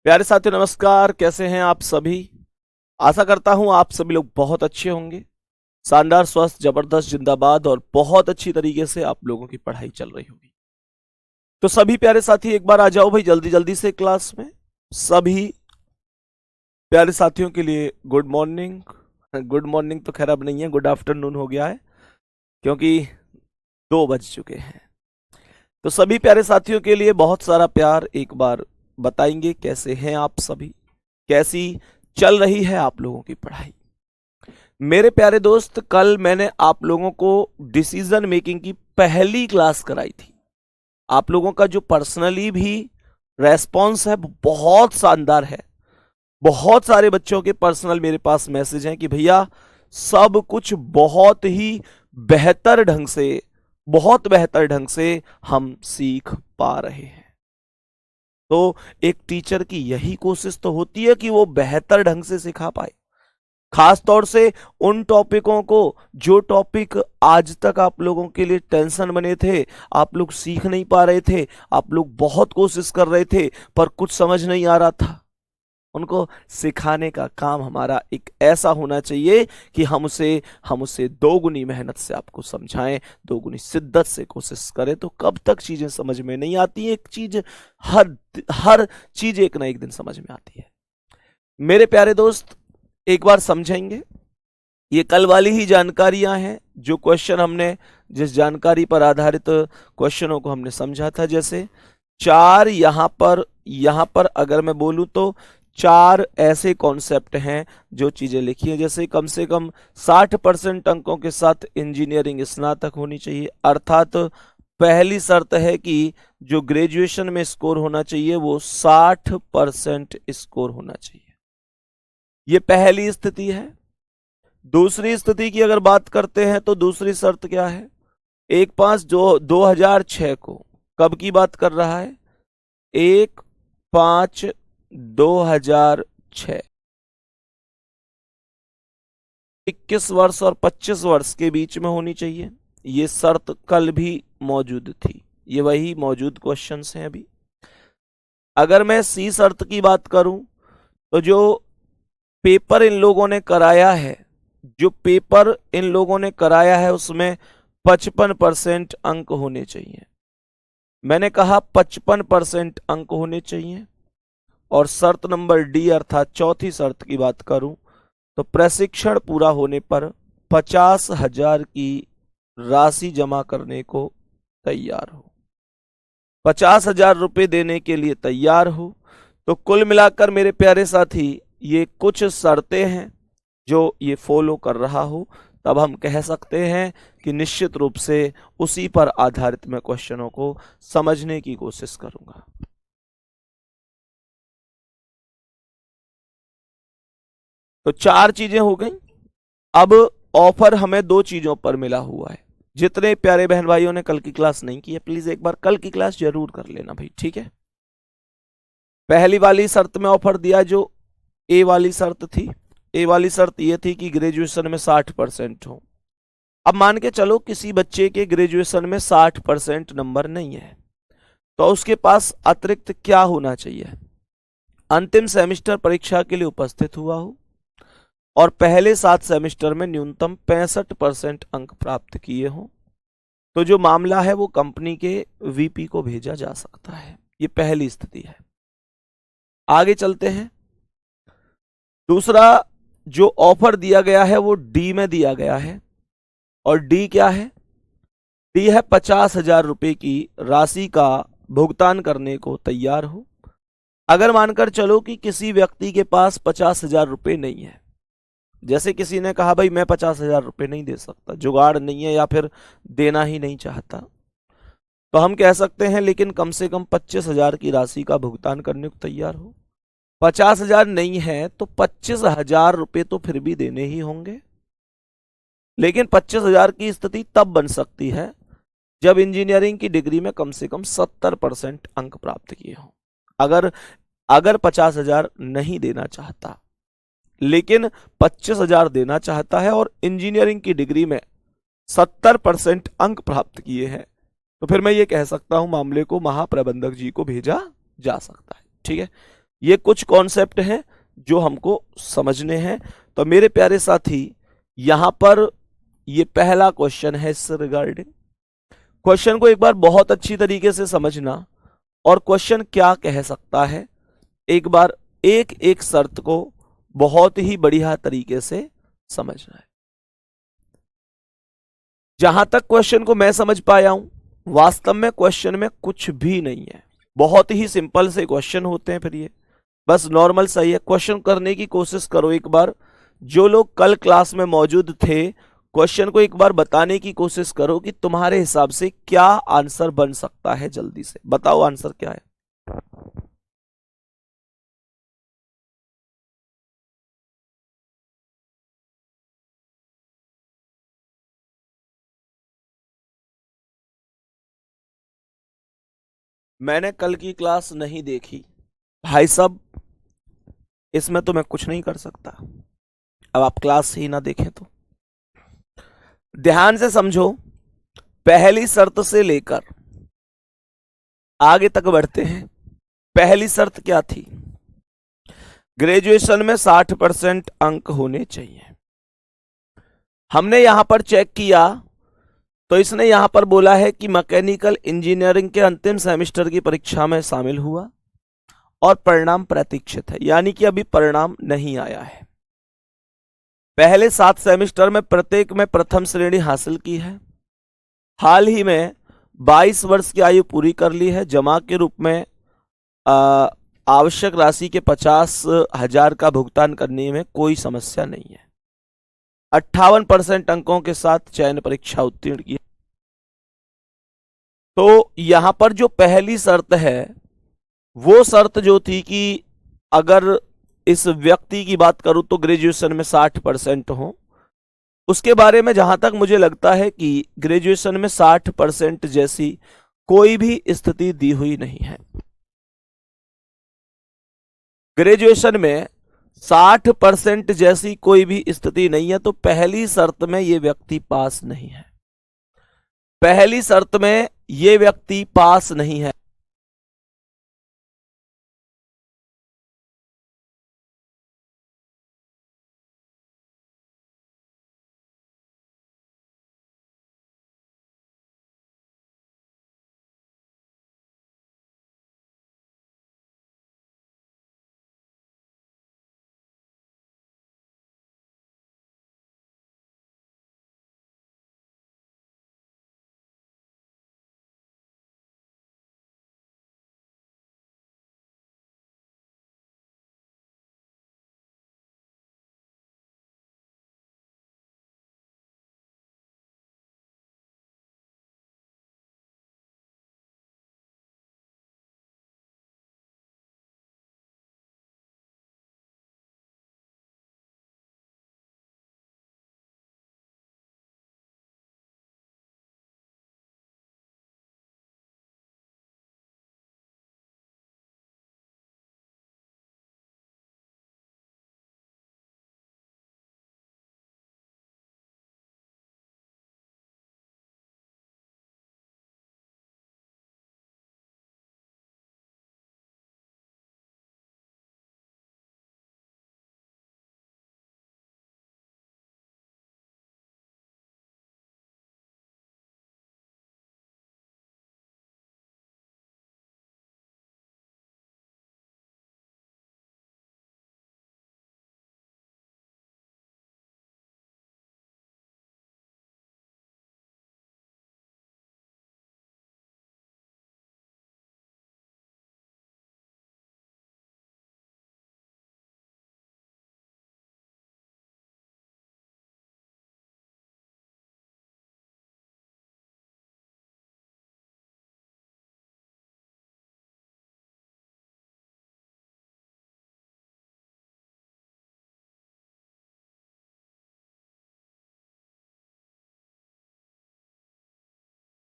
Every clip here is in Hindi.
प्यारे साथियों नमस्कार। कैसे हैं आप सभी। आशा करता हूं आप सभी लोग बहुत अच्छे होंगे। शानदार, स्वस्थ, जबरदस्त, जिंदाबाद और बहुत अच्छी तरीके से आप लोगों की पढ़ाई चल रही होगी। तो सभी प्यारे साथी एक बार आ जाओ भाई जल्दी जल्दी से क्लास में। सभी प्यारे साथियों के लिए गुड मॉर्निंग। गुड मॉर्निंग तो खैर अब नहीं है, गुड आफ्टरनून हो गया है क्योंकि 2 बज चुके हैं। तो सभी प्यारे साथियों के लिए बहुत सारा प्यार। एक बार बताएंगे कैसे हैं आप सभी, कैसी चल रही है आप लोगों की पढ़ाई। मेरे प्यारे दोस्त, कल मैंने आप लोगों को डिसीजन मेकिंग की पहली क्लास कराई थी। आप लोगों का जो पर्सनली भी रेस्पॉन्स है वो बहुत शानदार है। बहुत सारे बच्चों के पर्सनल मेरे पास मैसेज हैं कि भैया सब कुछ बहुत ही बेहतर ढंग से, बहुत बेहतर ढंग से हम सीख पा रहे हैं। तो एक टीचर की यही कोशिश तो होती है कि वो बेहतर ढंग से सिखा पाए, खास तौर से उन टॉपिकों को जो टॉपिक आज तक आप लोगों के लिए टेंशन बने थे, आप लोग सीख नहीं पा रहे थे, आप लोग बहुत कोशिश कर रहे थे पर कुछ समझ नहीं आ रहा था। उनको सिखाने का काम हमारा एक ऐसा होना चाहिए कि हम उसे दोगुनी मेहनत से आपको समझाएं, दोगुनी शिद्दत से कोशिश करें। तो कब तक चीजें समझ में नहीं आती, एक चीज हर हर चीज एक ना एक दिन समझ में आती है। मेरे प्यारे दोस्त, एक बार समझेंगे, ये कल वाली ही जानकारियां हैं। जो क्वेश्चन हमने, जिस जानकारी पर आधारित क्वेश्चनों को हमने समझा था, जैसे चार यहां पर अगर मैं बोलूं तो चार ऐसे कॉन्सेप्ट हैं जो चीजें लिखी हैं, जैसे कम से कम 60% अंकों के साथ इंजीनियरिंग स्नातक होनी चाहिए। अर्थात पहली शर्त है कि जो ग्रेजुएशन में स्कोर होना चाहिए वो 60% स्कोर होना चाहिए। ये पहली स्थिति है। दूसरी स्थिति की अगर बात करते हैं तो दूसरी शर्त क्या है? 1/5/2006 को, कब की बात कर रहा है? 1/5/2006, 21 वर्ष और 25 वर्ष के बीच में होनी चाहिए। ये शर्त कल भी मौजूद थी। ये वही मौजूद क्वेश्चंस हैं अभी। अगर मैं सी शर्त की बात करूं तो जो पेपर इन लोगों ने कराया है, जो पेपर इन लोगों ने कराया है उसमें 55% अंक होने चाहिए। मैंने कहा 55% अंक होने चाहिए। और शर्त नंबर डी अर्थात चौथी शर्त की बात करूं तो प्रशिक्षण पूरा होने पर 50,000 की राशि जमा करने को तैयार हो, 50,000 रुपए देने के लिए तैयार हो। तो कुल मिलाकर मेरे प्यारे साथी, ये कुछ शर्तें हैं जो ये फॉलो कर रहा हो, तब हम कह सकते हैं कि निश्चित रूप से उसी पर आधारित मैं क्वेश्चनों को समझने की कोशिश करूंगा। तो चार चीजें हो गई। अब ऑफर हमें 2 चीजों पर मिला हुआ है। जितने प्यारे बहन भाइयों ने कल की क्लास नहीं की है, प्लीज एक बार कल की क्लास जरूर कर लेना भाई, ठीक है। पहली वाली शर्त में ऑफर दिया जो ए वाली शर्त थी। ए वाली शर्त यह थी कि ग्रेजुएशन में 60% हो। अब मान के चलो किसी बच्चे के ग्रेजुएशन में 60% नंबर नहीं है, तो उसके पास अतिरिक्त क्या होना चाहिए? अंतिम सेमेस्टर परीक्षा के लिए उपस्थित हुआ हो और पहले 7 सेमेस्टर में न्यूनतम 65% अंक प्राप्त किए हों, तो जो मामला है वो कंपनी के वीपी को भेजा जा सकता है। ये पहली स्थिति है। आगे चलते हैं। दूसरा जो ऑफर दिया गया है वो डी में दिया गया है। और डी क्या है? डी है 50,000 रुपए की राशि का भुगतान करने को तैयार हो। अगर मानकर चलो कि किसी व्यक्ति के पास 50,000 रुपए नहीं है, जैसे किसी ने कहा भाई मैं 50,000 रुपए नहीं दे सकता, जुगाड़ नहीं है या फिर देना ही नहीं चाहता, तो हम कह सकते हैं लेकिन कम से कम 25,000 की राशि का भुगतान करने को तैयार हो। 50,000 नहीं है तो 25,000 रुपए तो फिर भी देने ही होंगे। लेकिन 25,000 की स्थिति तब बन सकती है जब इंजीनियरिंग की डिग्री में कम से कम 70% अंक प्राप्त किए हों। अगर अगर 50,000 नहीं देना चाहता लेकिन 25,000 देना चाहता है और इंजीनियरिंग की डिग्री में 70% अंक प्राप्त किए हैं, तो फिर मैं ये कह सकता हूं मामले को महाप्रबंधक जी को भेजा जा सकता है, ठीक है। ये कुछ कॉन्सेप्ट हैं जो हमको समझने हैं। तो मेरे प्यारे साथी, यहां पर ये पहला क्वेश्चन है इससे रिगार्डिंग। क्वेश्चन को एक बार बहुत अच्छी तरीके से समझना और क्वेश्चन क्या कह सकता है, एक बार एक एक शर्त को बहुत ही बढ़िया तरीके से समझना है। जहां तक क्वेश्चन को मैं समझ पाया हूं, वास्तव में क्वेश्चन में कुछ भी नहीं है, बहुत ही सिंपल से क्वेश्चन होते हैं। फिर ये बस नॉर्मल सही है। क्वेश्चन करने की कोशिश करो एक बार, जो लोग कल क्लास में मौजूद थे, क्वेश्चन को एक बार बताने की कोशिश करो कि तुम्हारे हिसाब से क्या आंसर बन सकता है। जल्दी से बताओ आंसर क्या है। मैंने कल की क्लास नहीं देखी भाई साहब, इसमें तो मैं कुछ नहीं कर सकता। अब आप क्लास ही ना देखें तो ध्यान से समझो। पहली शर्त से लेकर आगे तक बढ़ते हैं। पहली शर्त क्या थी? ग्रेजुएशन में 60% अंक होने चाहिए। हमने यहां पर चेक किया तो इसने यहां पर बोला है कि मैकेनिकल इंजीनियरिंग के अंतिम सेमेस्टर की परीक्षा में शामिल हुआ और परिणाम प्रतीक्षित है, यानी कि अभी परिणाम नहीं आया है। पहले 7 सेमेस्टर में प्रत्येक में प्रथम श्रेणी हासिल की है। हाल ही में 22 वर्ष की आयु पूरी कर ली है। जमा के रूप में आवश्यक राशि के 50,000 का भुगतान करने में कोई समस्या नहीं है। 58% अंकों के साथ चयन परीक्षा उत्तीर्ण की। तो यहां पर जो पहली शर्त है, वो शर्त जो थी कि अगर इस व्यक्ति की बात करूं तो ग्रेजुएशन में 60% हो, उसके बारे में जहां तक मुझे लगता है कि ग्रेजुएशन में 60% जैसी कोई भी स्थिति दी हुई नहीं है। ग्रेजुएशन में 60% जैसी कोई भी स्थिति नहीं है, तो पहली शर्त में ये व्यक्ति पास नहीं है। पहली शर्त में ये व्यक्ति पास नहीं है।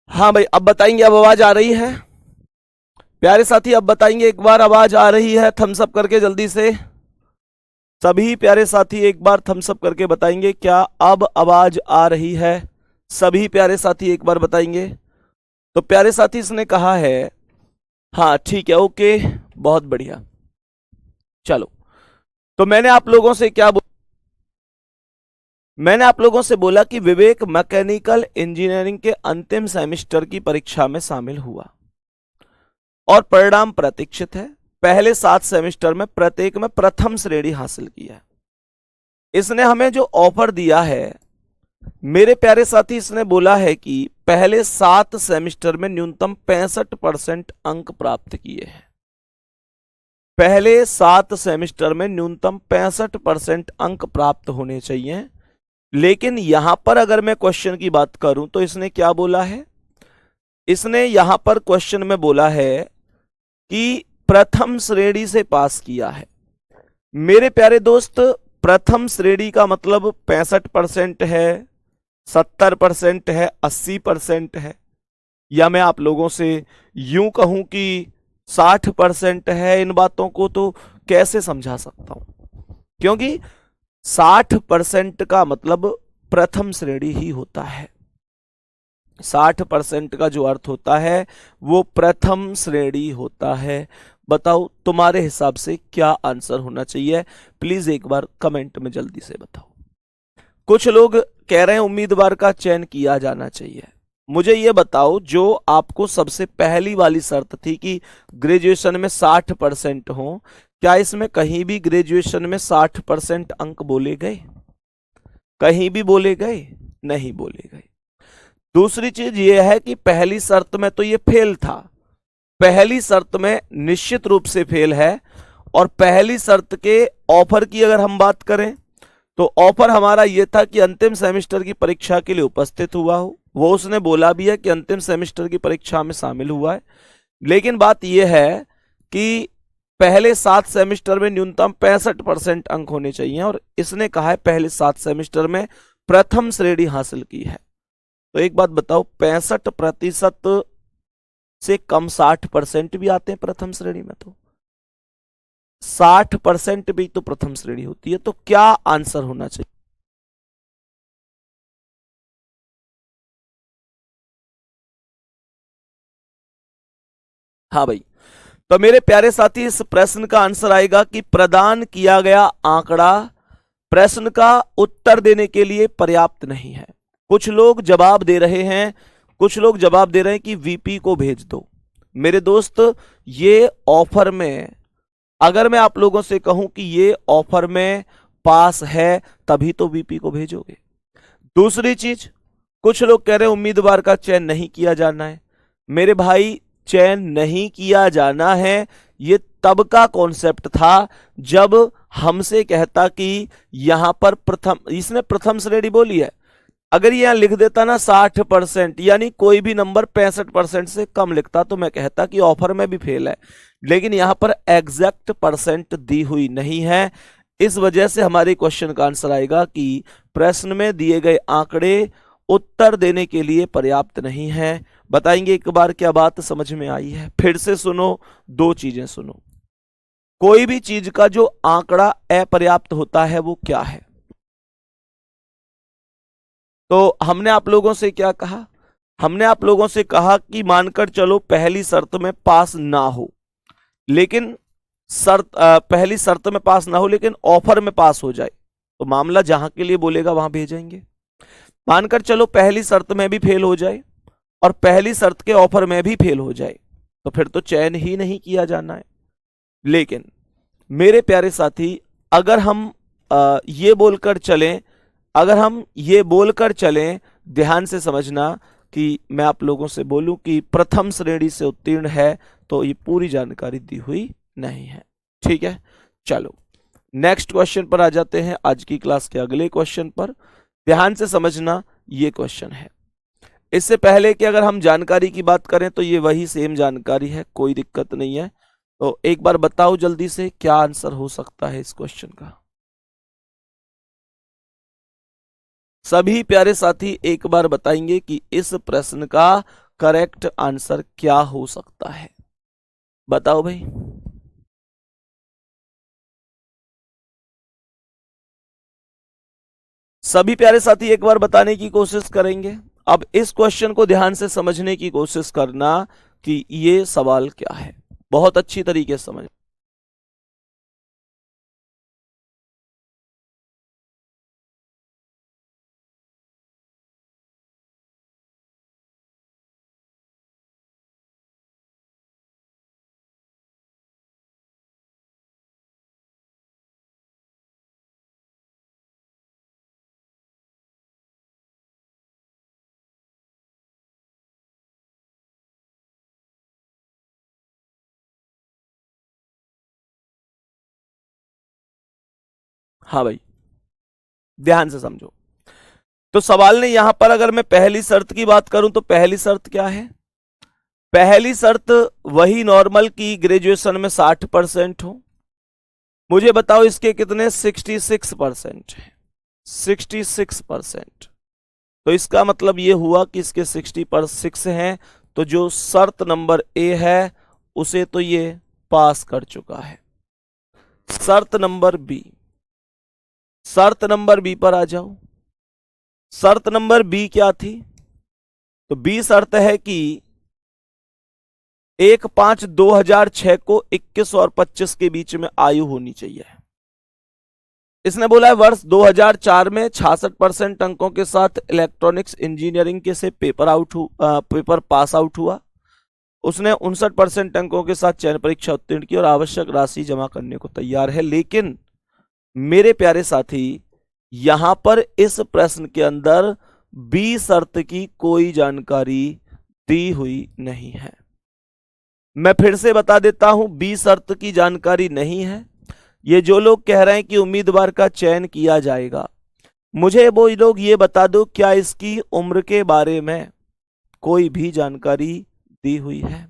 हाँ भाई, अब बताएंगे, अब आवाज आ रही है प्यारे साथी? अब बताएंगे एक बार, आवाज आ रही है? थम्स अप करके जल्दी से सभी प्यारे साथी एक बार थम्स अप करके बताएंगे क्या अब आवाज आ रही है। सभी प्यारे साथी एक बार बताएंगे। तो प्यारे साथी इसने कहा है हाँ ठीक है, ओके, बहुत बढ़िया। चलो, तो मैंने आप लोगों से बोला कि विवेक मैकेनिकल इंजीनियरिंग के अंतिम सेमेस्टर की परीक्षा में शामिल हुआ और परिणाम प्रतीक्षित है। पहले 7 सेमेस्टर में प्रत्येक में प्रथम श्रेणी हासिल की है। इसने हमें जो ऑफर दिया है, मेरे प्यारे साथी, इसने बोला है कि पहले 7 सेमेस्टर में न्यूनतम 65% अंक प्राप्त किए हैं। पहले 7 सेमेस्टर में न्यूनतम 65% अंक प्राप्त होने चाहिए। लेकिन यहां पर अगर मैं क्वेश्चन की बात करूं तो इसने क्या बोला है? इसने यहां पर क्वेश्चन में बोला है कि प्रथम श्रेणी से पास किया है। मेरे प्यारे दोस्त, प्रथम श्रेणी का मतलब 65% है, 70% है, 80% है, या मैं आप लोगों से यूं कहूं कि 60% है। इन बातों को तो कैसे समझा सकता हूं? क्योंकि 60% का मतलब प्रथम श्रेणी ही होता है। 60% का जो अर्थ होता है वो प्रथम श्रेणी होता है। बताओ तुम्हारे हिसाब से क्या आंसर होना चाहिए? प्लीज एक बार कमेंट में जल्दी से बताओ। कुछ लोग कह रहे हैं उम्मीदवार का चयन किया जाना चाहिए। मुझे ये बताओ, जो आपको सबसे पहली वाली शर्त थी कि ग्रेजुएशन में 60% हो, क्या इसमें कहीं भी ग्रेजुएशन में 60% अंक बोले गए? कहीं भी बोले गए? नहीं बोले गए। दूसरी चीज यह है कि पहली शर्त में तो ये फेल था, पहली शर्त में निश्चित रूप से फेल है। और पहली शर्त के ऑफर की अगर हम बात करें तो ऑफर हमारा यह था कि अंतिम सेमेस्टर की परीक्षा के लिए उपस्थित हुआ हो। वो उसने बोला भी है कि अंतिम सेमेस्टर की परीक्षा में शामिल हुआ है। लेकिन बात यह है कि पहले 7 सेमेस्टर में न्यूनतम 65% अंक होने चाहिए, और इसने कहा है पहले 7 सेमेस्टर में प्रथम श्रेणी हासिल की है। तो एक बात बताओ, 65% से कम 60% भी आते हैं प्रथम श्रेणी में, तो 60% भी तो प्रथम श्रेणी होती है। तो क्या आंसर होना चाहिए? हाँ भाई, तो मेरे प्यारे साथी, इस प्रश्न का आंसर आएगा कि प्रदान किया गया आंकड़ा प्रश्न का उत्तर देने के लिए पर्याप्त नहीं है। कुछ लोग जवाब दे रहे हैं, कुछ लोग जवाब दे रहे हैं कि वीपी को भेज दो। मेरे दोस्त, ये ऑफर में, अगर मैं आप लोगों से कहूं कि ये ऑफर में पास है तभी तो वीपी को भेजोगे। दूसरी चीज, कुछ लोग कह रहे हैं उम्मीदवार का चयन नहीं किया जाना है। मेरे भाई, चयन नहीं किया जाना है ये तब का कॉन्सेप्ट था जब हमसे कहता कि यहां पर प्रथम, इसने प्रथम श्रेणी बोली है। अगर यहां लिख देता ना 60%, यानी कोई भी नंबर 65% से कम लिखता, तो मैं कहता कि ऑफर में भी फेल है। लेकिन यहां पर एग्जैक्ट परसेंट दी हुई नहीं है। इस वजह से हमारे क्वेश्चन का आंसर आएगा कि प्रश्न में दिए गए आंकड़े उत्तर देने के लिए पर्याप्त नहीं है। बताएंगे एक बार क्या बात समझ में आई है? फिर से सुनो, 2 चीजें सुनो। कोई भी चीज का जो आंकड़ा अपर्याप्त होता है वो क्या है? तो हमने आप लोगों से क्या कहा? हमने आप लोगों से कहा कि मानकर चलो पहली शर्त में पास ना हो, लेकिन पहली शर्त में पास ना हो लेकिन ऑफर में पास हो जाए, तो मामला जहां के लिए बोलेगा वहां भेजेंगे। मानकर चलो पहली शर्त में भी फेल हो जाए और पहली शर्त के ऑफर में भी फेल हो जाए, तो फिर तो चयन ही नहीं किया जाना है। लेकिन मेरे प्यारे साथी, अगर हम ये बोलकर चलें, अगर हम ये बोलकर चलें, ध्यान से समझना कि मैं आप लोगों से बोलूं कि प्रथम श्रेणी से उत्तीर्ण है, तो ये पूरी जानकारी दी हुई नहीं है। ठीक है, चलो नेक्स्ट क्वेश्चन पर आ जाते हैं, आज की क्लास के अगले क्वेश्चन पर। ध्यान से समझना, ये क्वेश्चन है। इससे पहले कि अगर हम जानकारी की बात करें तो ये वही सेम जानकारी है, कोई दिक्कत नहीं है। तो एक बार बताओ जल्दी से क्या आंसर हो सकता है इस क्वेश्चन का। सभी प्यारे साथी एक बार बताएंगे कि इस प्रश्न का करेक्ट आंसर क्या हो सकता है। बताओ भाई। सभी प्यारे साथी एक बार बताने की कोशिश करेंगे। अब इस क्वेश्चन को ध्यान से समझने की कोशिश करना कि ये सवाल क्या है, बहुत अच्छी तरीके से समझ। हाँ भाई, ध्यान से समझो। तो सवाल ने यहां पर अगर मैं पहली शर्त की बात करूं तो पहली शर्त क्या है? पहली शर्त वही नॉर्मल की ग्रेजुएशन में 60% हो। मुझे बताओ इसके कितने? 66% है। 66%। तो इसका मतलब ये हुआ कि इसके 60% हैं, तो जो शर्त नंबर ए है उसे तो ये पास कर चुका है। शर्त नंबर बी, शर्त नंबर बी पर आ जाओ। शर्त नंबर बी क्या थी? तो बी शर्त है कि 1/5/2006 को 21 और 25 के बीच में आयु होनी चाहिए। इसने बोला है वर्ष 2004 में 66% अंकों के साथ इलेक्ट्रॉनिक्स इंजीनियरिंग के से पेपर पास आउट हुआ। उसने 59% अंकों के साथ चयन परीक्षा उत्तीर्ण की और आवश्यक राशि जमा करने को तैयार है। लेकिन मेरे प्यारे साथी, यहां पर इस प्रश्न के अंदर बी शर्त की कोई जानकारी दी हुई नहीं है। मैं फिर से बता देता हूं, बी शर्त की जानकारी नहीं है। ये जो लोग कह रहे हैं कि उम्मीदवार का चयन किया जाएगा, मुझे वो लोग ये बता दो, क्या इसकी उम्र के बारे में कोई भी जानकारी दी हुई है?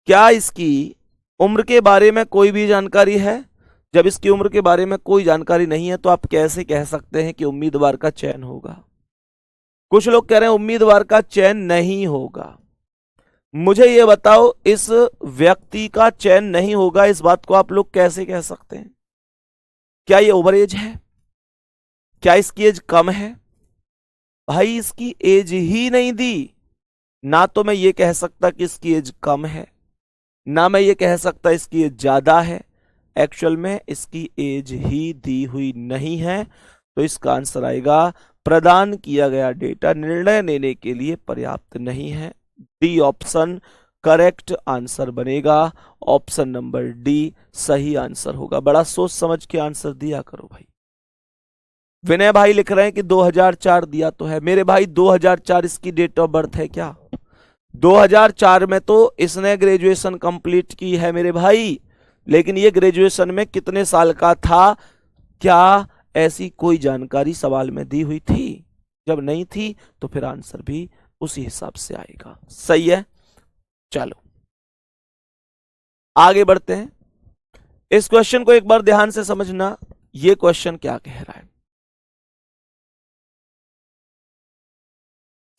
क्या इसकी उम्र के बारे में कोई भी जानकारी है? जब इसकी उम्र के बारे में कोई जानकारी नहीं है तो आप कैसे कह सकते हैं कि उम्मीदवार का चयन होगा? कुछ लोग कह रहे हैं उम्मीदवार का चयन नहीं होगा। मुझे यह बताओ, इस व्यक्ति का चयन नहीं होगा, इस बात को आप लोग कैसे कह सकते हैं? क्या ये ओवर एज है? क्या इसकी एज कम है? भाई इसकी एज ही नहीं दी। ना तो मैं ये कह सकता कि इसकी एज कम है, ना मैं ये कह सकता इसकी एज ज्यादा है। एक्चुअल में इसकी एज ही दी हुई नहीं है। तो इसका आंसर आएगा प्रदान किया गया डेटा निर्णय लेने के लिए पर्याप्त नहीं है। डी ऑप्शन करेक्ट आंसर बनेगा। ऑप्शन नंबर डी सही आंसर होगा। बड़ा सोच समझ के आंसर दिया करो भाई। विनय भाई लिख रहे हैं कि 2004 दिया तो है। मेरे भाई 2004 इसकी डेट ऑफ बर्थ है क्या? 2004 में तो इसने ग्रेजुएशन कंप्लीट की है मेरे भाई, लेकिन ये ग्रेजुएशन में कितने साल का था? क्या ऐसी कोई जानकारी सवाल में दी हुई थी? जब नहीं थी तो फिर आंसर भी उसी हिसाब से आएगा। सही है, चलो आगे बढ़ते हैं। इस क्वेश्चन को एक बार ध्यान से समझना। ये क्वेश्चन क्या कह रहा है?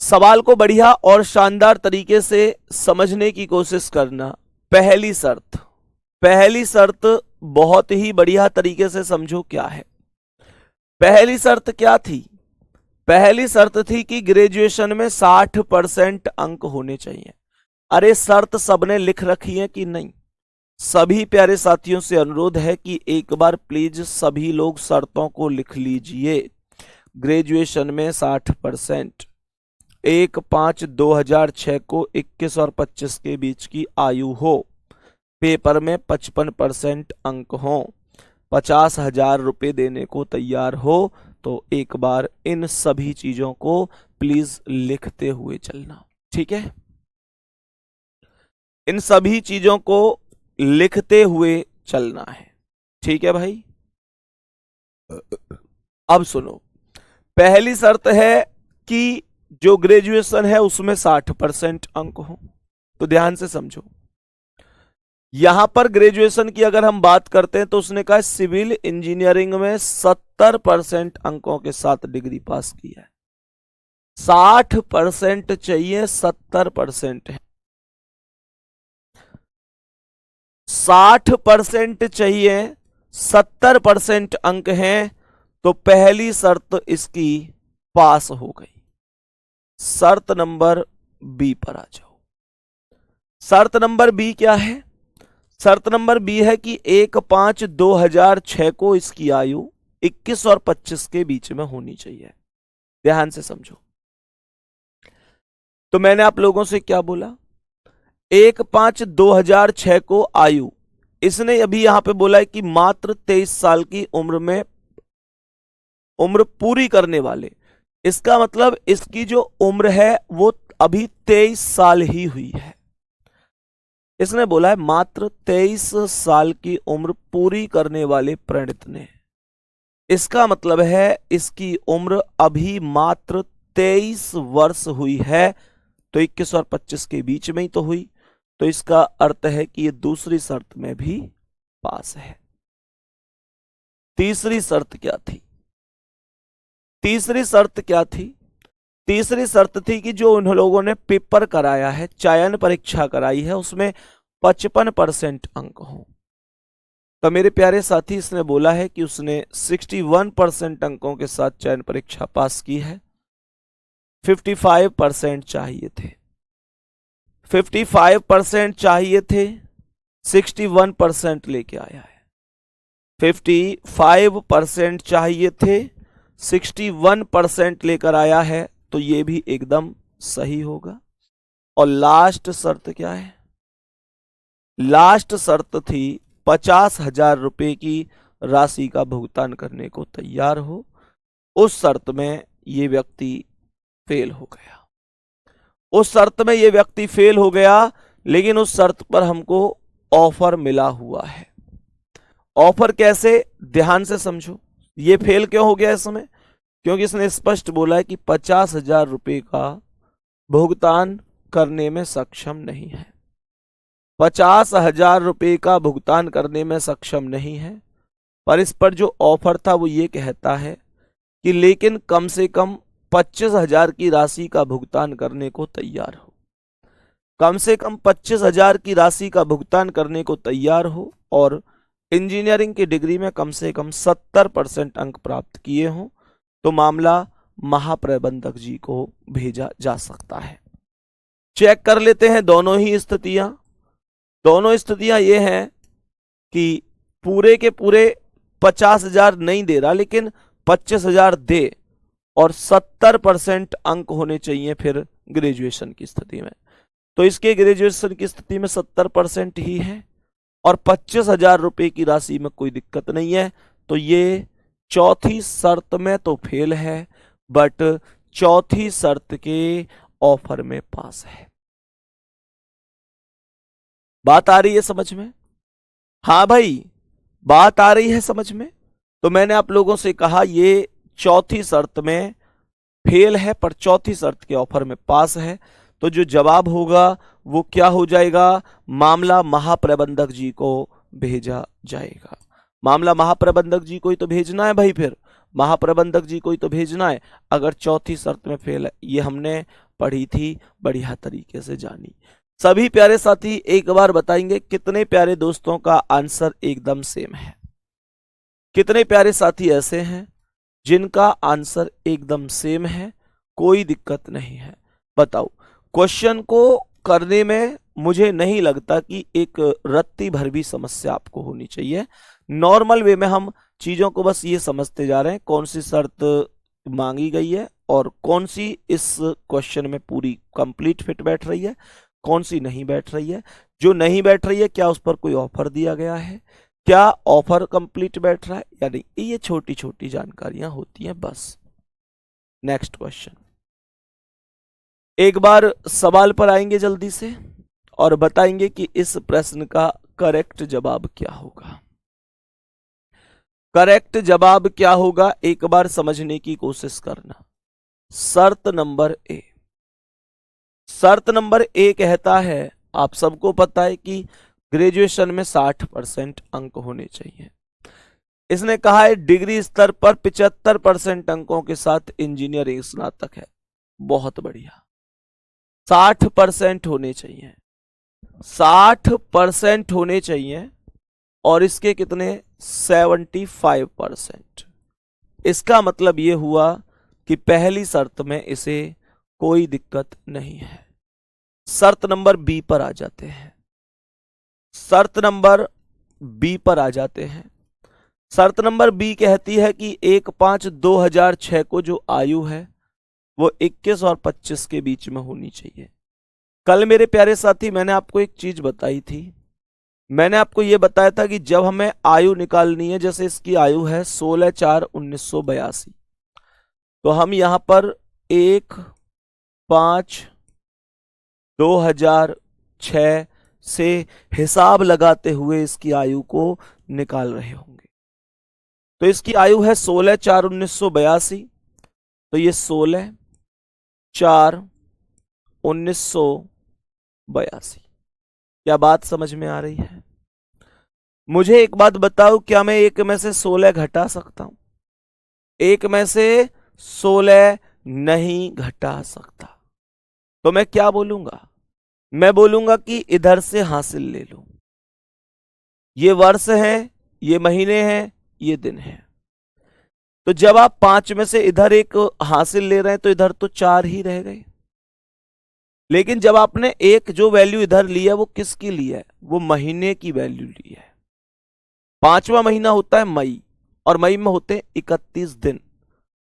सवाल को बढ़िया और शानदार तरीके से समझने की कोशिश करना। पहली शर्त, पहली शर्त बहुत ही बढ़िया तरीके से समझो क्या है। पहली शर्त क्या थी? पहली शर्त थी कि ग्रेजुएशन में 60% अंक होने चाहिए। अरे शर्त सबने लिख रखी है कि नहीं? सभी प्यारे साथियों से अनुरोध है कि एक बार प्लीज सभी लोग शर्तों को लिख लीजिए। ग्रेजुएशन में 60%, 1/5/2006 को 21 और 25 के बीच की आयु हो, पेपर में 55% अंक हो, 50,000 रुपये देने को तैयार हो। तो एक बार इन सभी चीजों को प्लीज लिखते हुए चलना, ठीक है? इन सभी चीजों को लिखते हुए चलना है, ठीक है भाई? अब सुनो, पहली शर्त है कि जो ग्रेजुएशन है उसमें 60% अंक हो। तो ध्यान से समझो, यहां पर ग्रेजुएशन की अगर हम बात करते हैं तो उसने कहा सिविल इंजीनियरिंग में 70% अंकों के साथ डिग्री पास की है। 60% चाहिए, 70% है। 60% चाहिए, 70% अंक हैं, तो पहली शर्त इसकी पास हो गई। शर्त नंबर बी पर आ जाओ। शर्त नंबर बी क्या है? शर्त नंबर बी है कि 1/5/2006 को इसकी आयु 21 और 25 के बीच में होनी चाहिए। ध्यान से समझो। तो मैंने आप लोगों से क्या बोला? 1/5/2006 को आयु, इसने अभी यहां पे बोला है कि मात्र 23 साल की उम्र में उम्र पूरी करने वाले। इसका मतलब इसकी जो उम्र है वो अभी 23 साल ही हुई है। इसने बोला है मात्र 23 साल की उम्र पूरी करने वाले प्रणीत ने इसका मतलब है इसकी उम्र अभी मात्र 23 वर्ष हुई है, तो 21 और 25 के बीच में ही तो हुई, तो इसका अर्थ है कि ये दूसरी शर्त में भी पास है। तीसरी शर्त क्या थी? तीसरी शर्त क्या थी? तीसरी शर्त थी कि जो उन लोगों ने पेपर कराया है, चयन परीक्षा कराई है, उसमें 55% अंक हो। तो मेरे प्यारे साथी, इसने बोला है कि उसने 61% अंकों के साथ चयन परीक्षा पास की है। 55% चाहिए थे, 55% चाहिए थे, 61% लेके आया है। 55% चाहिए थे, 61% लेकर आया है, तो ये भी एकदम सही होगा। और लास्ट शर्त क्या है? लास्ट शर्त थी 50,000 रुपए की राशि का भुगतान करने को तैयार हो। उस शर्त में ये व्यक्ति फेल हो गया, उस शर्त में ये व्यक्ति फेल हो गया, लेकिन उस शर्त पर हमको ऑफर मिला हुआ है। ऑफर कैसे? ध्यान से समझो। ये फेल क्यों हो गया इस समय? क्योंकि इसने स्पष्ट बोला है कि 50,000 रुपए का भुगतान करने में सक्षम नहीं है। 50,000 रुपए का भुगतान करने में सक्षम नहीं है, पर इस पर जो ऑफर था वो ये कहता है कि लेकिन कम से कम 25,000 की राशि का भुगतान करने को तैयार हो। कम से कम 25,000 की राशि का भुगतान करने को तैयार हो और इंजीनियरिंग की डिग्री में कम से कम 70% अंक प्राप्त किए हों, तो मामला महाप्रबंधक जी को भेजा जा सकता है। चेक कर लेते हैं दोनों ही स्थितियां। दोनों स्थितियां ये हैं कि पूरे के पूरे 50,000 नहीं दे रहा, लेकिन 25,000 दे और 70% अंक होने चाहिए फिर ग्रेजुएशन की स्थिति में। तो इसके ग्रेजुएशन की स्थिति में 70% ही है और 25,000 रुपए की राशि में कोई दिक्कत नहीं है, तो ये चौथी शर्त में तो फेल है, बट चौथी शर्त के ऑफर में पास है। बात आ रही है समझ में? हाँ भाई, बात आ रही है समझ में? तो मैंने आप लोगों से कहा ये चौथी शर्त में फेल है, पर चौथी शर्त के ऑफर में पास है, तो जो जवाब होगा वो क्या हो जाएगा? मामला महाप्रबंधक जी को भेजा जाएगा। मामला महाप्रबंधक जी को ही तो भेजना है भाई, फिर महाप्रबंधक जी को ही तो भेजना है। अगर चौथी शर्त में फेल है, ये हमने पढ़ी थी, बढ़िया तरीके से जानी। सभी प्यारे साथी एक बार बताएंगे कितने प्यारे दोस्तों का आंसर एकदम सेम है? कितने प्यारे साथी ऐसे हैं जिनका आंसर एकदम सेम है, कोई दिक्कत नहीं है? बताओ। क्वेश्चन को करने में मुझे नहीं लगता कि एक रत्ती भर भी समस्या आपको होनी चाहिए। नॉर्मल वे में हम चीजों को बस ये समझते जा रहे हैं कौन सी शर्त मांगी गई है और कौन सी इस क्वेश्चन में पूरी कंप्लीट फिट बैठ रही है, कौन सी नहीं बैठ रही है। जो नहीं बैठ रही है, क्या उस पर कोई ऑफर दिया गया है, क्या ऑफर कंप्लीट बैठ रहा है या नहीं, ये छोटी छोटी जानकारियां होती हैं बस। Next question. एक बार सवाल पर आएंगे जल्दी से और बताएंगे कि इस प्रश्न का करेक्ट जवाब क्या होगा। करेक्ट जवाब क्या होगा एक बार समझने की कोशिश करना। शर्त नंबर ए। शर्त नंबर ए कहता है, आप सबको पता है कि ग्रेजुएशन में 60% अंक होने चाहिए। इसने कहा है डिग्री स्तर पर 75% अंकों के साथ इंजीनियरिंग स्नातक है। बहुत बढ़िया, 60% होने चाहिए, 60% होने चाहिए और इसके कितने? 75%। इसका मतलब यह हुआ कि पहली शर्त में इसे कोई दिक्कत नहीं है। शर्त नंबर बी पर आ जाते हैं। शर्त नंबर बी पर आ जाते हैं। शर्त नंबर बी कहती है कि 1/5/2006 को जो आयु है वो 21 और 25 के बीच में होनी चाहिए। कल मेरे प्यारे साथी मैंने आपको एक चीज बताई थी। मैंने आपको यह बताया था कि जब हमें आयु निकालनी है, जैसे इसकी आयु है 16/4/1982, तो हम यहां पर 1/5/2006 से हिसाब लगाते हुए इसकी आयु को निकाल रहे होंगे। तो इसकी आयु है 16/4/1982। तो ये 16/4/1982। क्या बात समझ में आ रही है? मुझे एक बात बताओ, क्या मैं एक में से 16 घटा सकता हूं? एक में से 16 नहीं घटा सकता। तो मैं क्या बोलूंगा? मैं बोलूंगा कि इधर से हासिल ले लो। ये वर्ष है, ये महीने हैं, ये दिन है। तो जब आप 5 में से इधर एक हासिल ले रहे हैं तो इधर तो 4 ही रह गए। लेकिन जब आपने एक जो वैल्यू इधर ली है वो किसकी ली है? वो महीने की वैल्यू ली है। 5वां महीना होता है मई, और मई में होते हैं 31 दिन।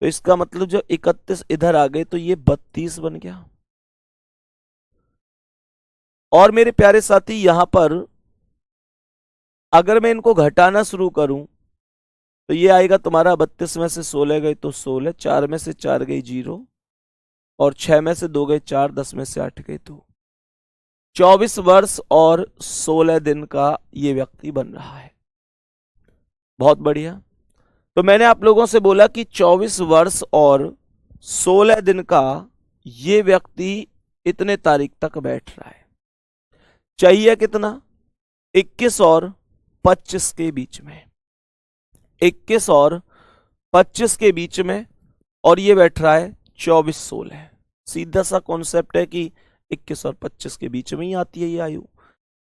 तो इसका मतलब जो 31 इधर आ गए तो ये 32 बन गया। और मेरे प्यारे साथी, यहां पर अगर मैं इनको घटाना शुरू करूं तो ये आएगा तुम्हारा 32 में से 16 गए तो 16, 4 में से 4 गई 0, और 6 में से 2 गए 4, 10 में से 8 गए 2। 24 वर्ष और 16 दिन का ये व्यक्ति बन रहा है। बहुत बढ़िया। तो मैंने आप लोगों से बोला कि 24 वर्ष और 16 दिन का ये व्यक्ति इतने तारीख तक बैठ रहा है। चाहिए कितना? 21 और 25 के बीच में। 21 और 25 के बीच में, और ये बैठ रहा है 24-16। सीधा सा कॉन्सेप्ट है कि 21 और 25 के बीच में ही आती है ये आयु।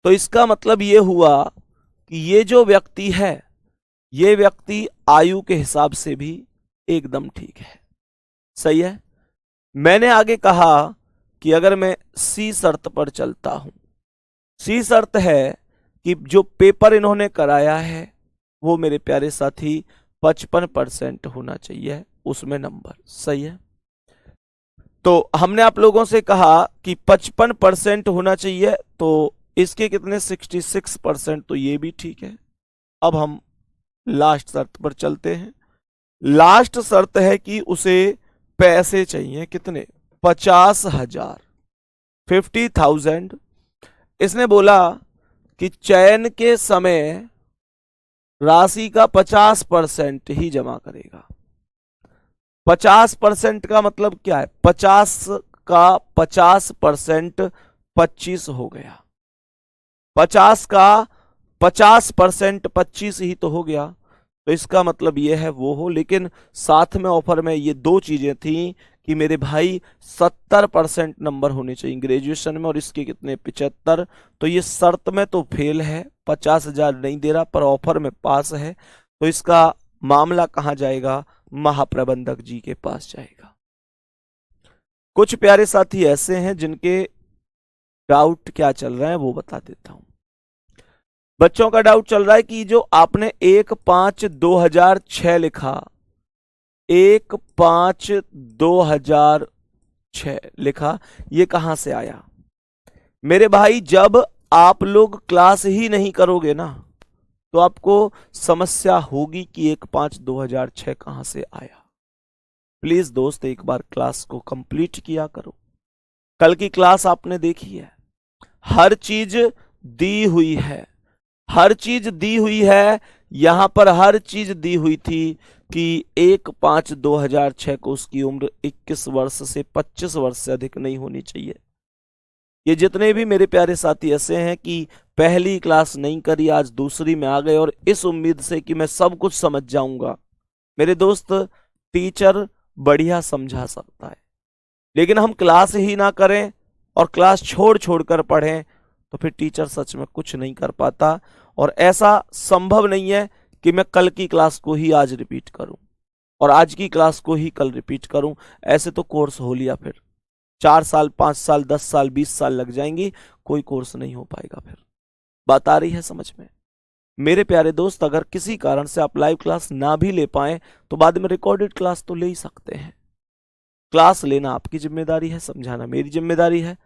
तो इसका मतलब ये हुआ कि ये जो व्यक्ति है, ये व्यक्ति आयु के हिसाब से भी एकदम ठीक है। सही है। मैंने आगे कहा कि अगर मैं सी शर्त पर चलता हूं, सी शर्त है कि जो पेपर इन्होंने कराया है वो मेरे प्यारे साथी 55% होना चाहिए उसमें नंबर। सही है। तो हमने आप लोगों से कहा कि 55% होना चाहिए, तो इसके कितने 66%, तो ये भी ठीक है। अब हम लास्ट शर्त पर चलते हैं। लास्ट शर्त है कि उसे पैसे चाहिए कितने? 50,000, 50,000। इसने बोला कि चयन के समय राशि का 50% ही जमा करेगा। 50% का मतलब क्या है? 50 का 50% 25 हो गया। 50 का 50% 25 ही तो हो गया। तो इसका मतलब ये है वो हो। लेकिन साथ में ऑफर में ये दो चीजें थी कि मेरे भाई 70% नंबर होने चाहिए ग्रेजुएशन में, और इसके कितने 75। तो ये शर्त में तो फेल है, 50,000 नहीं दे रहा, पर ऑफर में पास है। तो इसका मामला कहां जाएगा? महाप्रबंधक जी के पास जाएगा। कुछ प्यारे साथी ऐसे हैं जिनके डाउट क्या चल रहा है वो बता देता हूं। बच्चों का डाउट चल रहा है कि जो आपने 1/5/2006 लिखा, 1/5/2006 लिखा, ये कहां से आया? मेरे भाई, जब आप लोग क्लास ही नहीं करोगे ना तो आपको समस्या होगी कि 1/5/2006 कहां से आया। प्लीज दोस्त, एक बार क्लास को कंप्लीट किया करो। कल की क्लास आपने देखी है, हर चीज दी हुई है, हर चीज दी हुई है। यहां पर हर चीज दी हुई थी कि 1/5/2006 को उसकी उम्र 21 वर्ष से 25 वर्ष से अधिक नहीं होनी चाहिए। ये जितने भी मेरे प्यारे साथी ऐसे हैं कि पहली क्लास नहीं करी, आज दूसरी में आ गए और इस उम्मीद से कि मैं सब कुछ समझ जाऊंगा। मेरे दोस्त, टीचर बढ़िया समझा सकता है, लेकिन हम क्लास ही ना करें और क्लास छोड़ छोड़ कर पढ़ें तो फिर टीचर सच में कुछ नहीं कर पाता। और ऐसा संभव नहीं है कि मैं कल की क्लास को ही आज रिपीट करूं और आज की क्लास को ही कल रिपीट करूं। ऐसे तो कोर्स हो लिया, फिर 4 साल 5 साल 10 साल 20 साल लग जाएंगी, कोई कोर्स नहीं हो पाएगा। फिर बात आ रही है समझ में? मेरे प्यारे दोस्त, अगर किसी कारण से आप लाइव क्लास ना भी ले पाए तो बाद में रिकॉर्डेड क्लास तो ले ही सकते हैं। क्लास लेना आपकी जिम्मेदारी है, समझाना मेरी जिम्मेदारी है।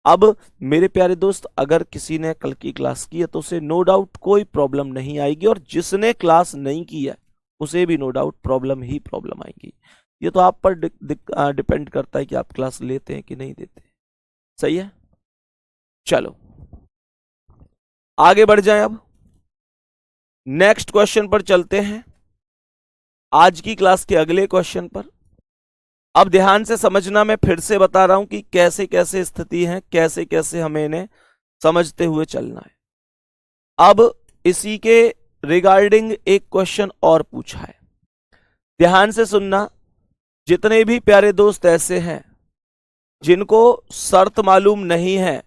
अब मेरे प्यारे दोस्त, अगर किसी ने कल की क्लास की है तो उसे नो डाउट कोई प्रॉब्लम नहीं आएगी, और जिसने क्लास नहीं की है उसे भी नो डाउट प्रॉब्लम ही प्रॉब्लम आएगी। ये तो आप पर डिपेंड करता है कि आप क्लास लेते हैं कि नहीं देते। सही है। चलो आगे बढ़ जाएं। अब नेक्स्ट क्वेश्चन पर चलते हैं। आज की क्लास के अगले क्वेश्चन पर। अब ध्यान से समझना, मैं फिर से बता रहा हूं कि कैसे कैसे स्थिति है, कैसे कैसे हमें इन्हें समझते हुए चलना है। अब इसी के रिगार्डिंग एक क्वेश्चन और पूछा है, ध्यान से सुनना। जितने भी प्यारे दोस्त ऐसे हैं जिनको शर्त मालूम नहीं है,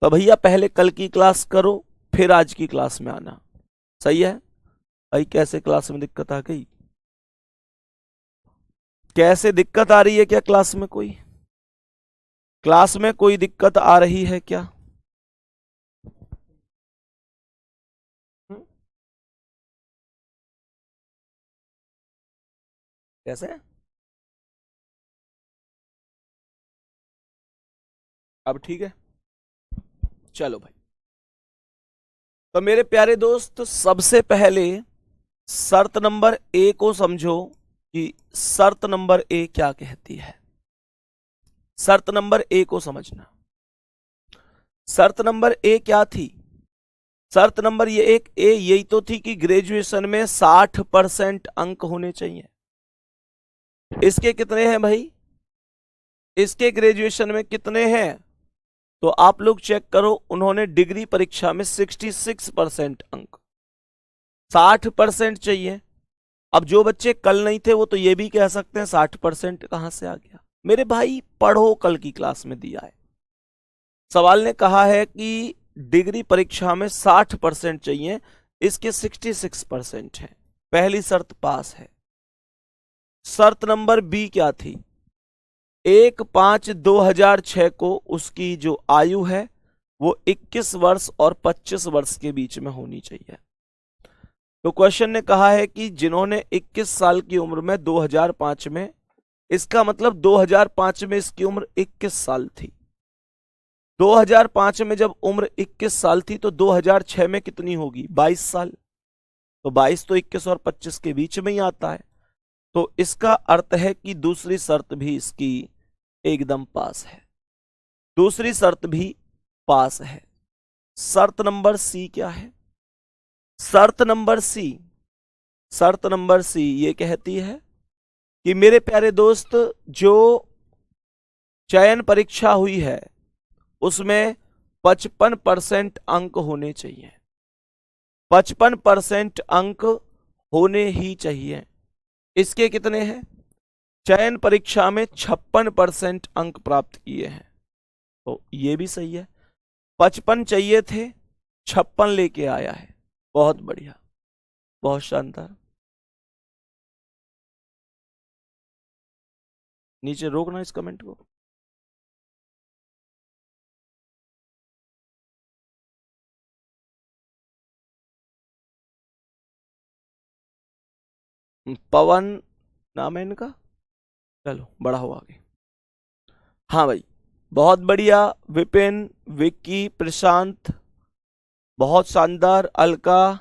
तो भैया पहले कल की क्लास करो, फिर आज की क्लास में आना। सही है भाई? कैसे क्लास में दिक्कत आ गई? कैसे दिक्कत आ रही है क्या? क्लास में कोई दिक्कत आ रही है क्या? कैसे? अब ठीक है? चलो भाई, तो मेरे प्यारे दोस्त सबसे पहले शर्त नंबर ए को समझो कि शर्त नंबर ए क्या कहती है। शर्त नंबर ए को समझना। शर्त नंबर ए क्या थी? शर्त नंबर ये एक ए यही तो थी कि ग्रेजुएशन में 60% अंक होने चाहिए। इसके कितने हैं भाई? इसके ग्रेजुएशन में कितने हैं? तो आप लोग चेक करो, उन्होंने डिग्री परीक्षा में 66% अंक, 60% चाहिए। अब जो बच्चे कल नहीं थे वो तो ये भी कह सकते हैं 60% कहां से आ गया। मेरे भाई पढ़ो, कल की क्लास में दिया है। सवाल ने कहा है कि डिग्री परीक्षा में 60% चाहिए, इसके 66% है। पहली शर्त पास है। शर्त नंबर बी क्या थी? 1/5/2006 को उसकी जो आयु है वो 21 वर्ष और 25 वर्ष के बीच में होनी चाहिए। तो क्वेश्चन ने कहा है कि जिन्होंने 21 साल की उम्र में 2005 में, इसका मतलब 2005 में इसकी उम्र 21 साल थी। 2005 में जब उम्र 21 साल थी तो 2006 में कितनी होगी? 22 साल। तो 22 तो 21 और 25 के बीच में ही आता है। तो इसका अर्थ है कि दूसरी शर्त भी इसकी एकदम पास है। दूसरी शर्त भी पास है। शर्त नंबर सी क्या है? शर्त नंबर सी ये कहती है कि मेरे प्यारे दोस्त, जो चयन परीक्षा हुई है उसमें 55% अंक होने चाहिए। 55% अंक होने ही चाहिए। इसके कितने हैं? चयन परीक्षा में 56% अंक प्राप्त किए हैं, तो ये भी सही है। 55 चाहिए थे, 56 लेके आया है। बहुत बढ़िया, बहुत शानदार। नीचे रोकना इस कमेंट को। पवन नाम है इनका, चलो बड़ा हो आगे। हाँ भाई, बहुत बढ़िया। विपिन, विक्की, प्रशांत, बहुत शानदार। अलका,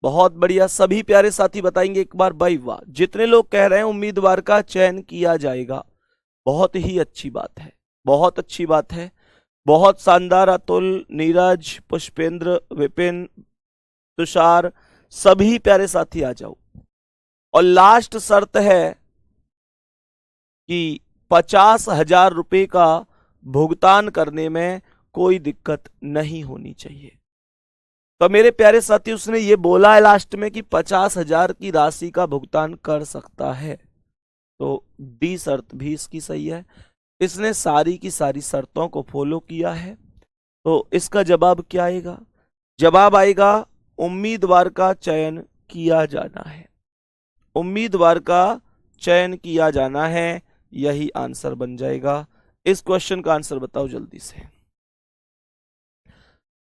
बहुत बढ़िया। सभी प्यारे साथी बताएंगे एक बार भाई वाह। जितने लोग कह रहे हैं उम्मीदवार का चयन किया जाएगा, बहुत ही अच्छी बात है, बहुत अच्छी बात है, बहुत शानदार। अतुल, नीरज, पुष्पेंद्र, विपिन, तुषार, सभी प्यारे साथी आ जाओ। और लास्ट शर्त है कि 50,000 रुपए का भुगतान करने में कोई दिक्कत नहीं होनी चाहिए। तो मेरे प्यारे साथी, उसने ये बोला है लास्ट में कि 50,000 की राशि का भुगतान कर सकता है, तो डी शर्त भी इसकी सही है। इसने सारी की सारी शर्तों को फॉलो किया है, तो इसका जवाब क्या आएगा? जवाब आएगा उम्मीदवार का चयन किया जाना है। उम्मीदवार का चयन किया जाना है, यही आंसर बन जाएगा। इस क्वेश्चन का आंसर बताओ जल्दी से।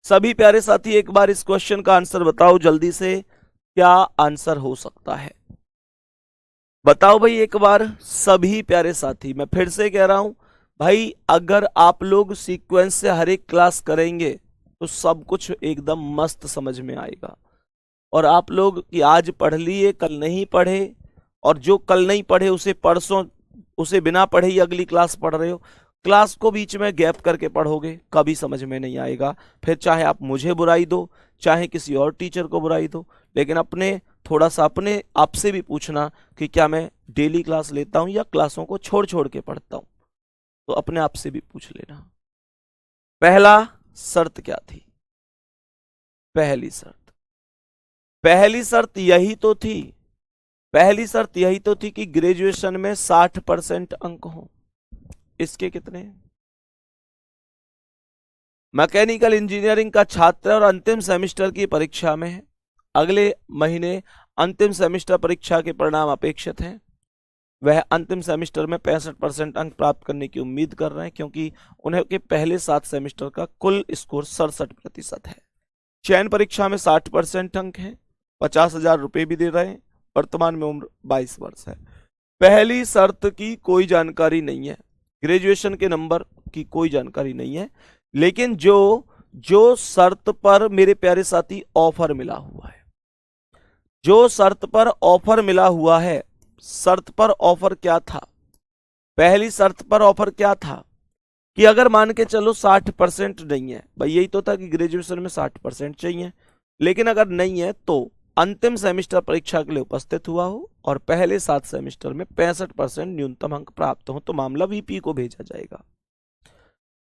सभी प्यारे साथी एक बार इस क्वेश्चन का आंसर बताओ जल्दी से, क्या आंसर हो सकता है? बताओ भाई एक बार सभी प्यारे साथी। मैं फिर से कह रहा हूं भाई, अगर आप लोग सीक्वेंस से हर एक क्लास करेंगे तो सब कुछ एकदम मस्त समझ में आएगा। और आप लोग कि आज पढ़ लिए, कल नहीं पढ़े, और जो कल नहीं पढ़े उसे परसों, उसे बिना पढ़े ही अगली क्लास पढ़ रहे हो, क्लास को बीच में गैप करके पढ़ोगे, कभी समझ में नहीं आएगा। फिर चाहे आप मुझे बुराई दो, चाहे किसी और टीचर को बुराई दो, लेकिन अपने थोड़ा सा अपने आप से भी पूछना कि क्या मैं डेली क्लास लेता हूं या क्लासों को छोड़ छोड़ के पढ़ता हूं, तो अपने आप से भी पूछ लेना। पहला शर्त क्या थी? पहली शर्त यही तो थी, पहली शर्त यही तो थी कि ग्रेजुएशन में 60% अंक हो। इसके कितने? मैकेनिकल इंजीनियरिंग का छात्र और अंतिम सेमेस्टर की परीक्षा में है। अगले महीने अंतिम सेमेस्टर परीक्षा के परिणाम अपेक्षित हैं। वह अंतिम सेमेस्टर में 65% अंक प्राप्त करने की उम्मीद कर रहे हैं, क्योंकि उन्हें के पहले 7 सेमेस्टर का कुल स्कोर 67% है। चयन परीक्षा में 60% अंक हैं, 50,000 रुपये भी दे रहे हैं। वर्तमान में उम्र 22 वर्ष है। पहली शर्त की कोई जानकारी नहीं है, ग्रेजुएशन के नंबर की कोई जानकारी नहीं है, लेकिन जो शर्त पर मेरे प्यारे साथी ऑफर मिला हुआ है, जो शर्त पर ऑफर मिला हुआ है, शर्त पर ऑफर क्या था? पहली शर्त पर ऑफर क्या था कि अगर मान के चलो 60% नहीं है, भाई यही तो था कि ग्रेजुएशन में 60% चाहिए, लेकिन अगर नहीं है तो अंतिम सेमेस्टर परीक्षा के लिए उपस्थित हुआ हो और पहले 7 सेमेस्टर में 65% न्यूनतम अंक प्राप्त हो, तो मामला वीपी को भेजा जाएगा।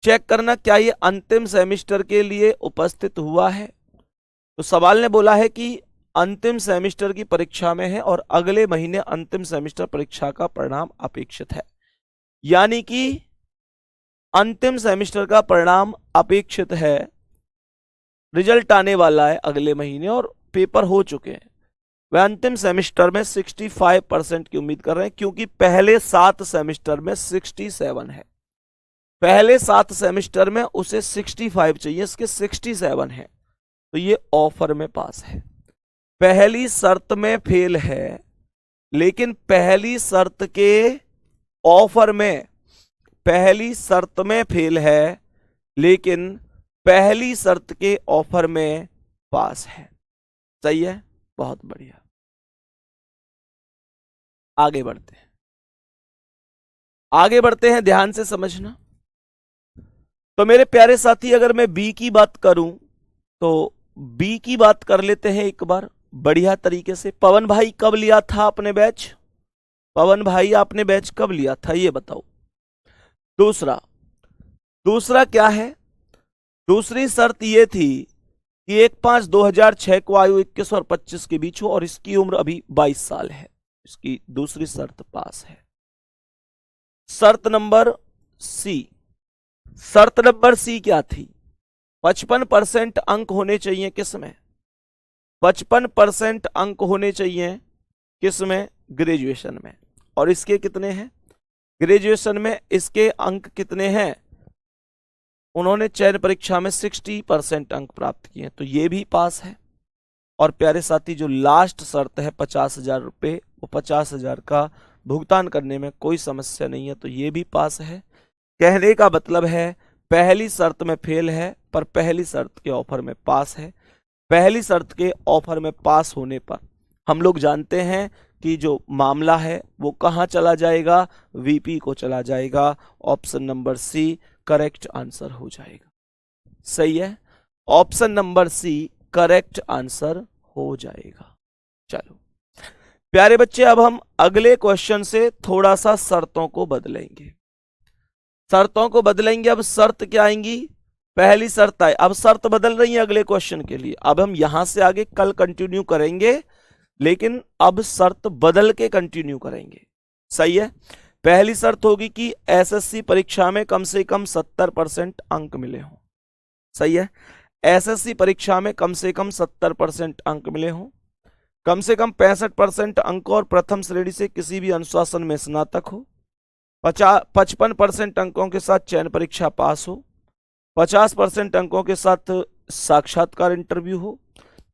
चेक करना क्या ये अंतिम सेमेस्टर के लिए उपस्थित हुआ है। तो सवाल ने बोला है कि अंतिम सेमेस्टर की परीक्षा में है और अगले महीने अंतिम सेमेस्टर परीक्षा का परिणाम अपेक्षित है, यानी कि अंतिम सेमेस्टर का परिणाम अपेक्षित है, रिजल्ट आने वाला है अगले महीने और पेपर हो चुके हैं। वह अंतिम सेमेस्टर में 65% की उम्मीद कर रहे हैं, क्योंकि पहले 7 सेमेस्टर में 67 है, पहले 7 सेमेस्टर में उसे 65 चाहिए, इसके 67 है, तो ये ऑफर में पास है। पहली शर्त में फेल है, लेकिन पहली शर्त के ऑफर में, पहली शर्त में फेल है लेकिन पहली शर्त के ऑफर में पास है। सही है, बहुत बढ़िया। आगे बढ़ते हैं, आगे बढ़ते हैं, ध्यान से समझना। तो मेरे प्यारे साथी, अगर मैं बी की बात करूं तो बी की बात कर लेते हैं एक बार बढ़िया तरीके से। पवन भाई कब लिया था आपने बैच? पवन भाई आपने बैच कब लिया था ये बताओ। दूसरा क्या है? दूसरी शर्त ये थी कि 1/5/2006 को आयु 21 और 25 के बीच हो और इसकी उम्र अभी 22 साल है। इसकी दूसरी शर्त पास है। शर्त नंबर सी, शर्त नंबर सी क्या थी? 55% अंक होने चाहिए किसमें? 55% अंक होने चाहिए किसमें? ग्रेजुएशन में। और इसके कितने हैं? ग्रेजुएशन में इसके अंक कितने हैं? उन्होंने चयन परीक्षा में 60% अंक प्राप्त किए, तो ये भी पास है। और प्यारे साथी, जो लास्ट शर्त है 50,000 रुपये, वो 50,000 का भुगतान करने में कोई समस्या नहीं है, तो ये भी पास है। कहने का मतलब है पहली शर्त में फेल है पर पहली शर्त के ऑफर में पास है। पहली शर्त के ऑफर में पास होने पर हम लोग जानते हैं कि जो मामला है वो कहां चला जाएगा? वीपी को चला जाएगा। Option number C correct answer हो जाएगा। सही है, option number C correct answer हो जाएगा। चलो प्यारे बच्चे, अब हम अगले क्वेश्चन से थोड़ा सा शर्तों को बदलेंगे। शर्तों को बदलेंगे। अब शर्त क्या आएंगी? पहली शर्त आए, अब शर्त बदल रही है अगले क्वेश्चन के लिए। अब हम यहां से आगे कल कंटिन्यू करेंगे, लेकिन अब शर्त बदल के कंटिन्यू करेंगे। सही है, पहली शर्त होगी कि एसएससी परीक्षा में कम से कम 70% अंक मिले हों। सही है, एसएससी परीक्षा में कम से कम 70% अंक मिले हों, कम से कम 65% अंक और प्रथम श्रेणी से किसी भी अनुशासन में स्नातक हो, 55% अंकों के साथ चयन परीक्षा पास हो, 50% अंकों के साथ साक्षात्कार इंटरव्यू हो,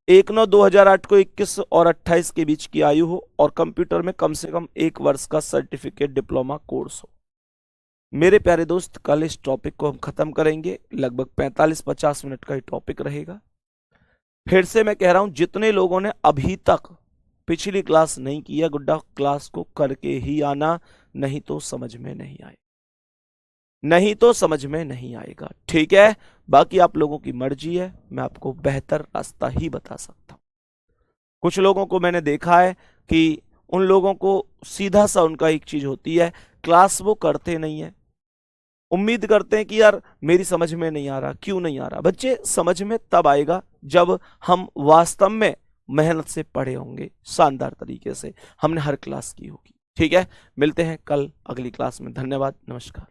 1/9/2008 को 21 और 28 के बीच की आयु हो और कंप्यूटर में कम से कम 1 वर्ष का सर्टिफिकेट डिप्लोमा कोर्स हो। मेरे प्यारे दोस्त, कल इस टॉपिक को हम खत्म करेंगे। लगभग 45-50 मिनट का ही टॉपिक रहेगा। फिर से मैं कह रहा हूं, जितने लोगों ने अभी तक पिछली क्लास नहीं किया, गुड्डा क्लास को करके ही आना, नहीं तो समझ में नहीं आए, नहीं तो समझ में नहीं आएगा। ठीक है, बाकी आप लोगों की मर्जी है, मैं आपको बेहतर रास्ता ही बता सकता हूं। कुछ लोगों को मैंने देखा है कि उन लोगों को सीधा सा उनका एक चीज होती है, क्लास वो करते नहीं है, उम्मीद करते हैं कि यार मेरी समझ में नहीं आ रहा। क्यों नहीं आ रहा? बच्चे समझ में तब आएगा जब हम वास्तव में मेहनत से पढ़े होंगे, शानदार तरीके से हमने हर क्लास की होगी। ठीक है, मिलते हैं कल अगली क्लास में। धन्यवाद, नमस्कार।